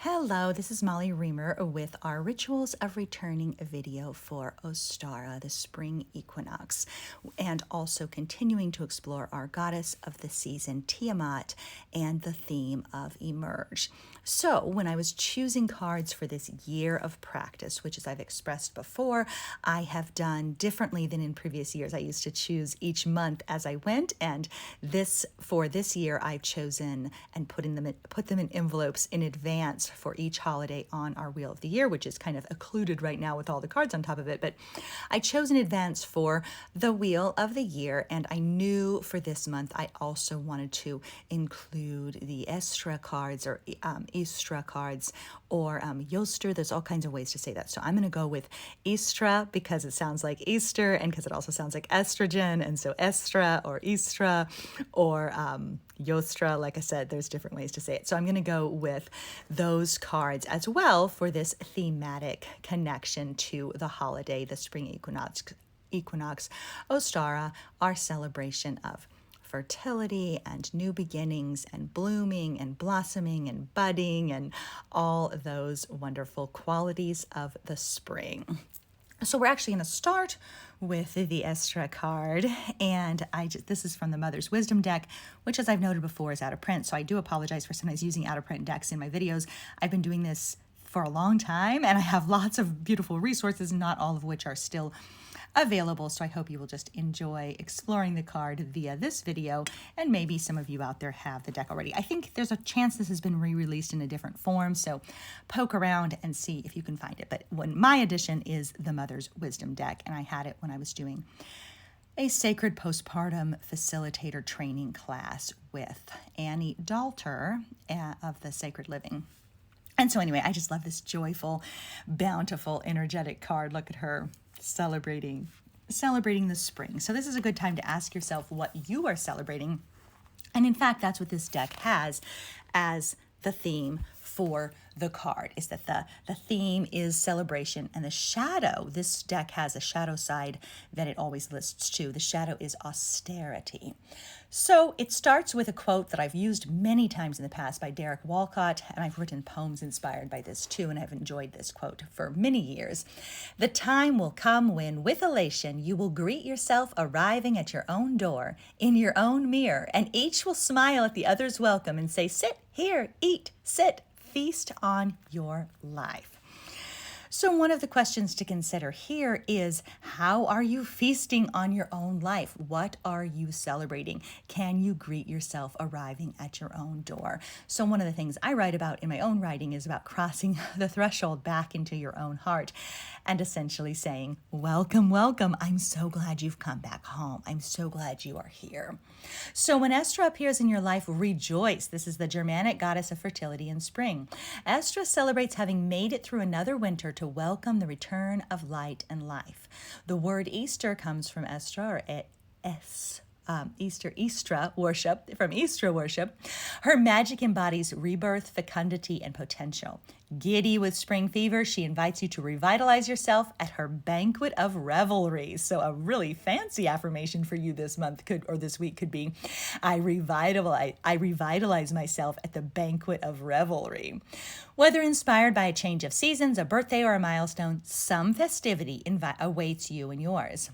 Hello, this is Molly Reamer with our Rituals of Returning video for Ostara, the Spring Equinox, and also continuing to explore our goddess of the season, Tiamat, and the theme of Emerge. So when I was choosing cards for this year of practice, which as I've expressed before, I have done differently than in previous years. I used to choose each month as I went, and for this year I've chosen and put them in envelopes in advance for each holiday on our Wheel of the Year, which is kind of occluded right now with all the cards on top of it. But I chose in advance for the Wheel of the Year, and I knew for this month I also wanted to include the Eostre cards or Eostre cards or Eostre. There's all kinds of ways to say that. So I'm going to go with Eostre because it sounds like Easter and because it also sounds like estrogen. And so Estra or Eostre or Eostre, like I said, there's different ways to say it. So I'm going to go with those cards as well for this thematic connection to the holiday, the Spring Equinox, Ostara, our celebration of fertility and new beginnings and blooming and blossoming and budding and all those wonderful qualities of the spring. So we're actually going to start with the Eostre card, and this is from the Mother's Wisdom deck, which, as I've noted before, is out of print. So I do apologize for sometimes using out of print decks in my videos. I've been doing this for a long time, and I have lots of beautiful resources, not all of which are still available. So I hope you will just enjoy exploring the card via this video, and maybe some of you out there have the deck already. I think there's a chance this has been re-released in a different form, so poke around and see if you can find it. But my edition is the Mother's Wisdom deck, and I had it when I was doing a sacred postpartum facilitator training class with Annie Dalter of the Sacred Living. And so anyway, I just love this joyful, bountiful, energetic card. Look at her celebrating the spring. So this is a good time to ask yourself what you are celebrating. And in fact, that's what this deck has as the theme for the card, is that the theme is celebration, and the shadow, this deck has a shadow side that it always lists too. The shadow is austerity. So it starts with a quote that I've used many times in the past by Derek Walcott, and I've written poems inspired by this too, and I've enjoyed this quote for many years. The time will come when, with elation, you will greet yourself arriving at your own door, in your own mirror, and each will smile at the other's welcome and say, "Sit here, eat, sit, feast on your life." So one of the questions to consider here is, how are you feasting on your own life? What are you celebrating? Can you greet yourself arriving at your own door? So one of the things I write about in my own writing is about crossing the threshold back into your own heart and essentially saying, welcome, welcome. I'm so glad you've come back home. I'm so glad you are here. So when Eostre appears in your life, rejoice. This is the Germanic goddess of fertility and spring. Eostre celebrates having made it through another winter to welcome the return of light and life. The word Easter comes from Eostre, or Eostre worship, from Eostre worship. Her magic embodies rebirth, fecundity, and potential. Giddy with spring fever, she invites you to revitalize yourself at her banquet of revelry. So a really fancy affirmation for you this month this week could be, I revitalize myself at the banquet of revelry. Whether inspired by a change of seasons, a birthday, or a milestone, some festivity awaits you and yours.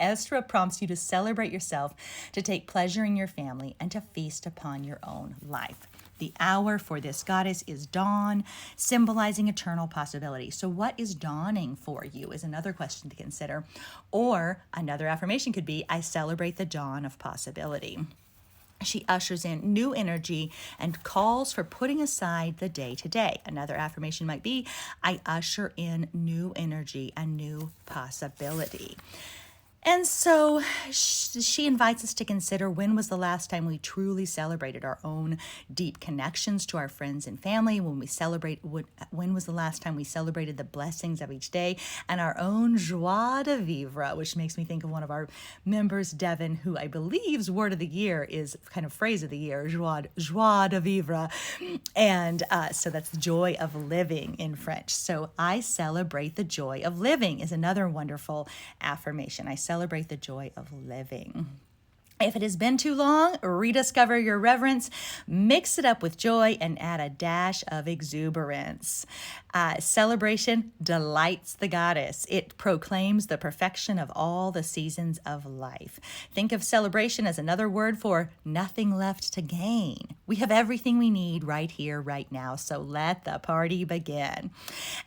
Eostre prompts you to celebrate yourself, to take pleasure in your family, and to feast upon your own life. The hour for this goddess is dawn, symbolizing eternal possibility. So what is dawning for you is another question to consider. Or another affirmation could be, I celebrate the dawn of possibility. She ushers in new energy and calls for putting aside the day-to-day. Another affirmation might be, I usher in new energy and new possibility. And so she invites us to consider, when was the last time we truly celebrated our own deep connections to our friends and family? When was the last time we celebrated the blessings of each day and our own joie de vivre, which makes me think of one of our members, Devin, who I believe's word of the year is kind of phrase of the year, joie de vivre. And so that's joy of living in French. So I celebrate the joy of living is another wonderful affirmation. I celebrate the joy of living. If it has been too long, rediscover your reverence, mix it up with joy, and add a dash of exuberance. Celebration delights the goddess. It proclaims the perfection of all the seasons of life. Think of celebration as another word for nothing left to gain. We have everything we need right here, right now, so let the party begin.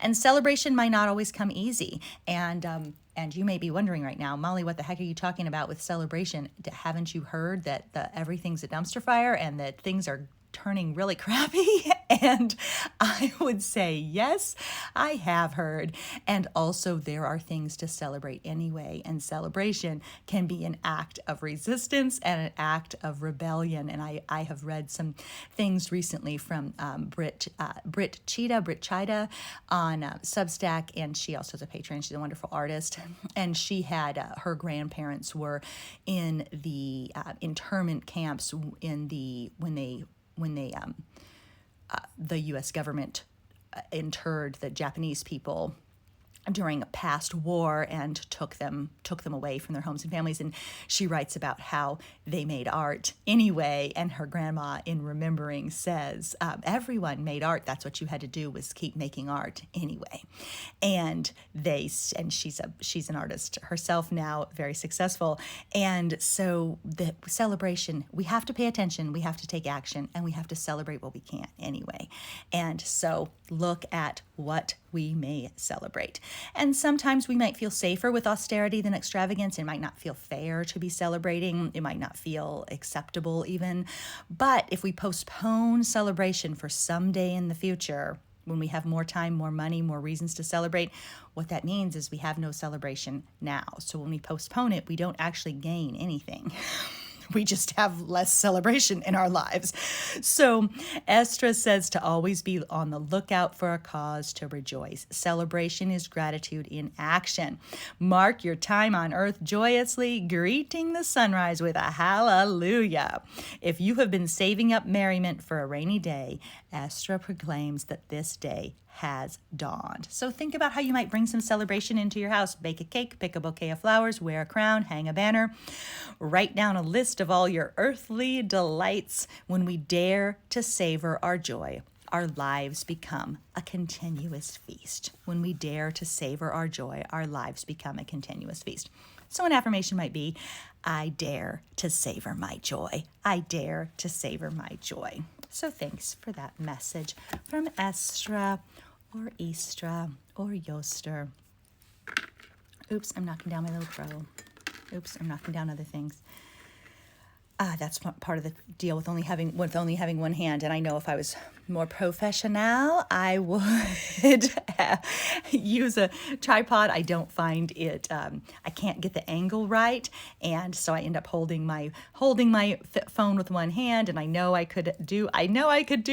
And celebration might not always come easy. And you may be wondering right now, Molly, what the heck are you talking about with celebration? Haven't you heard that everything's a dumpster fire and that things are turning really crappy? And I would say, yes, I have heard. And also, there are things to celebrate anyway. And celebration can be an act of resistance and an act of rebellion. And I have read some things recently from Brit Chida on Substack, and she also has a Patreon. She's a wonderful artist. And she had her grandparents were in the internment camps when the U.S. government interred the Japanese people during a past war and took them away from their homes and families. And she writes about how they made art anyway. And her grandma, in remembering, says, everyone made art. That's what you had to do, was keep making art anyway. And she's an artist herself now, very successful. And so the celebration, we have to pay attention, we have to take action, and we have to celebrate what we can anyway. And so look at what we may celebrate. And sometimes we might feel safer with austerity than extravagance. It might not feel fair to be celebrating. It might not feel acceptable even. But if we postpone celebration for someday in the future, when we have more time, more money, more reasons to celebrate, what that means is we have no celebration now. So when we postpone it, we don't actually gain anything. We just have less celebration in our lives. So Eostre says to always be on the lookout for a cause to rejoice. Celebration is gratitude in action. Mark your time on earth joyously, greeting the sunrise with a hallelujah. If you have been saving up merriment for a rainy day, Eostre proclaims that this day has dawned. So think about how you might bring some celebration into your house. Bake a cake, pick a bouquet of flowers, wear a crown, hang a banner. Write down a list of all your earthly delights. When we dare to savor our joy, our lives become a continuous feast. When we dare to savor our joy, our lives become a continuous feast. So an affirmation might be, I dare to savor my joy. I dare to savor my joy. So thanks for that message from Eostre or Eostre or Eostre. Oops, I'm knocking down my little crow. Oops, I'm knocking down other things. That's part of the deal with only having one hand. And I know if I was more professional, I would use a tripod. I don't find it. I can't get the angle right, and so I end up holding my phone with one hand. And I know I could do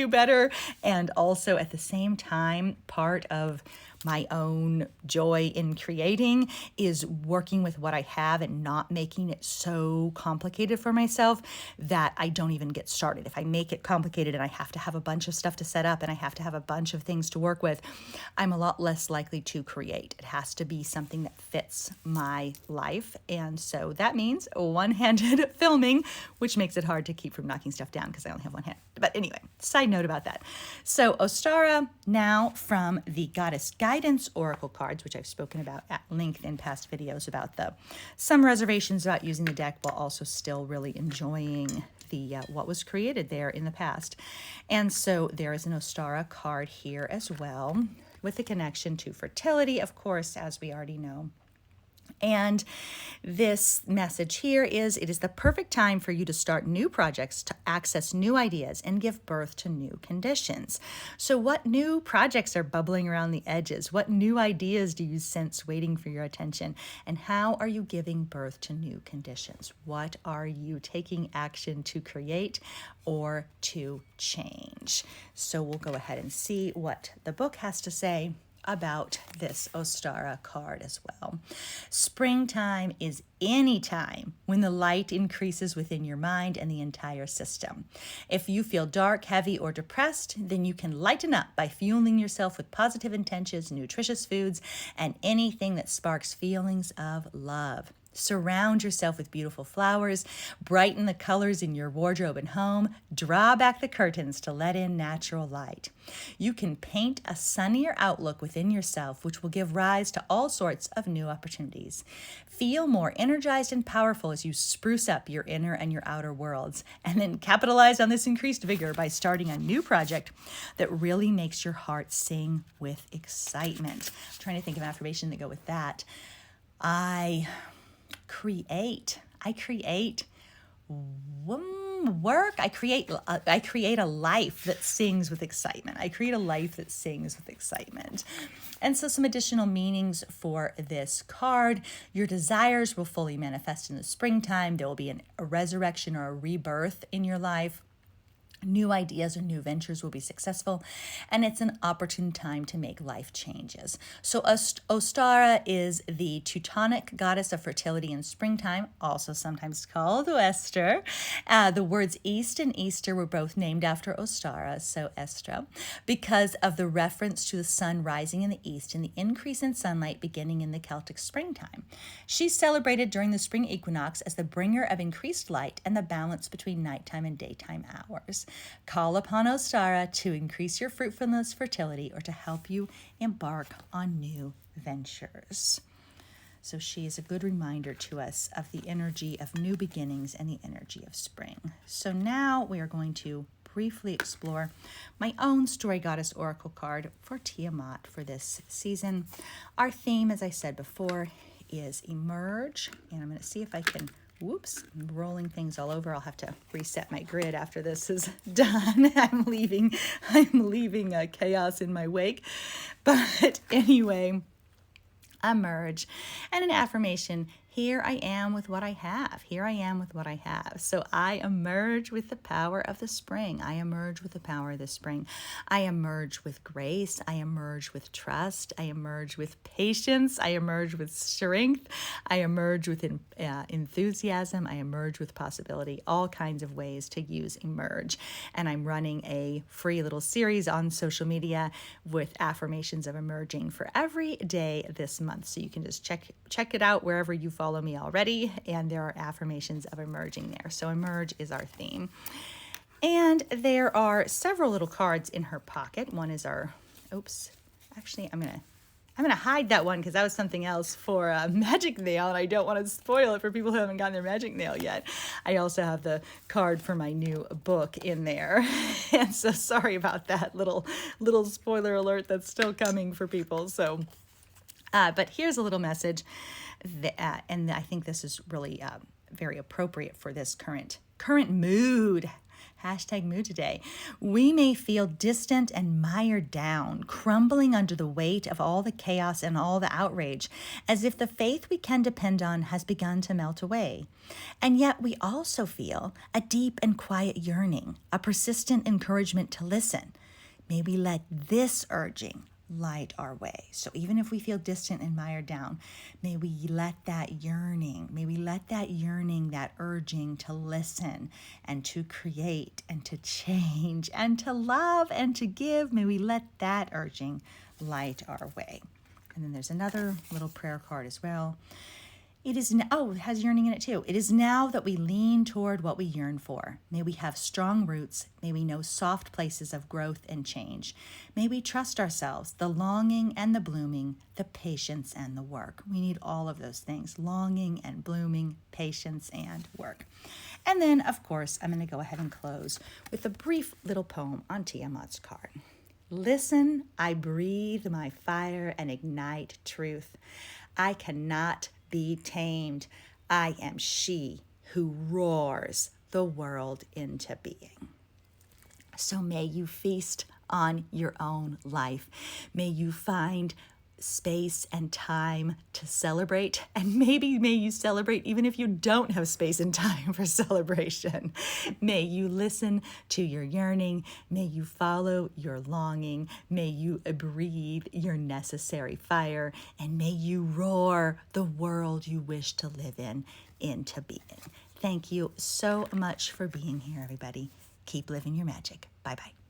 better. And also at the same time, part of my own joy in creating is working with what I have and not making it so complicated for myself that I don't even get started. If I make it complicated and I have to have a bunch of stuff to set up and I have to have a bunch of things to work with, I'm a lot less likely to create. It has to be something that fits my life. And so that means one-handed filming, which makes it hard to keep from knocking stuff down because I only have one hand. But anyway, side note about that. So Ostara, now from the Goddess Guidance Oracle cards, which I've spoken about at length in past videos about some reservations about using the deck, while also still really enjoying the what was created there in the past. And so there is an Ostara card here as well, with the connection to fertility, of course, as we already know. And this message here is, it is the perfect time for you to start new projects, to access new ideas, and give birth to new conditions. So what new projects are bubbling around the edges? What new ideas do you sense waiting for your attention? And how are you giving birth to new conditions? What are you taking action to create or to change? So we'll go ahead and see what the book has to say about this Ostara card as well. Springtime is any time when the light increases within your mind and the entire system. If you feel dark, heavy, or depressed, then you can lighten up by fueling yourself with positive intentions, nutritious foods, and anything that sparks feelings of love. Surround yourself with beautiful flowers, brighten the colors in your wardrobe and home, draw back the curtains to let in natural light. You can paint a sunnier outlook within yourself, which will give rise to all sorts of new opportunities. Feel more energized and powerful as you spruce up your inner and your outer worlds, and then capitalize on this increased vigor by starting a new project that really makes your heart sing with excitement. I'm trying to think of an affirmation to go with that. I create work. I create a life that sings with excitement. I create a life that sings with excitement. And so some additional meanings for this card. Your desires will fully manifest in the springtime. There will be a resurrection or a rebirth in your life. New ideas or new ventures will be successful, and it's an opportune time to make life changes. So Ostara is the Teutonic goddess of fertility and springtime, also sometimes called Eostre. The words East and Easter were both named after Ostara, so Eostre, because of the reference to the sun rising in the east and the increase in sunlight beginning in the Celtic springtime. She's celebrated during the spring equinox as the bringer of increased light and the balance between nighttime and daytime hours. Call upon Ostara to increase your fruitfulness, fertility, or to help you embark on new ventures. So she is a good reminder to us of the energy of new beginnings and the energy of spring. So now we are going to briefly explore my own Story Goddess Oracle card for Tiamat for this season. Our theme, as I said before, is emerge, and I'm going to see if I can whoops, I'm rolling things all over. I'll have to reset my grid after this is done. I'm leaving chaos in my wake. But anyway, emerge. And an affirmation, here I am with what I have. Here I am with what I have. So I emerge with the power of the spring. I emerge with the power of the spring. I emerge with grace. I emerge with trust. I emerge with patience. I emerge with strength. I emerge with enthusiasm. I emerge with possibility. All kinds of ways to use emerge. And I'm running a free little series on social media with affirmations of emerging for every day this month. So you can just check it out wherever you follow me already, and there are affirmations of emerging there. So emerge is our theme. And there are several little cards in her pocket. One is our, actually I'm gonna hide that one because that was something else for magic nail, and I don't want to spoil it for people who haven't gotten their magic nail yet. I also have the card for my new book in there, and so sorry about that little spoiler alert that's still coming for people. So but here's a little message, and I think this is really very appropriate for this current mood. Hashtag mood today. We may feel distant and mired down, crumbling under the weight of all the chaos and all the outrage, as if the faith we can depend on has begun to melt away. And yet we also feel a deep and quiet yearning, a persistent encouragement to listen. May we let this urging light our way. So even if we feel distant and mired down, may we let that yearning, that urging to listen and to create and to change and to love and to give, may we let that urging light our way. And then there's another little prayer card as well. It has yearning in it too. It is now that we lean toward what we yearn for. May we have strong roots. May we know soft places of growth and change. May we trust ourselves, the longing and the blooming, the patience and the work. We need all of those things, longing and blooming, patience and work. And then, of course, I'm going to go ahead and close with a brief little poem on Tiamat's card. Listen, I breathe my fire and ignite truth. I cannot be tamed. I am she who roars the world into being. So may you feast on your own life. May you find space and time to celebrate, and maybe may you celebrate even if you don't have space and time for celebration. May you listen to your yearning. May you follow your longing. May you breathe your necessary fire, and may you roar the world you wish to live in into being. Thank you so much for being here, everybody. Keep living your magic. Bye-bye.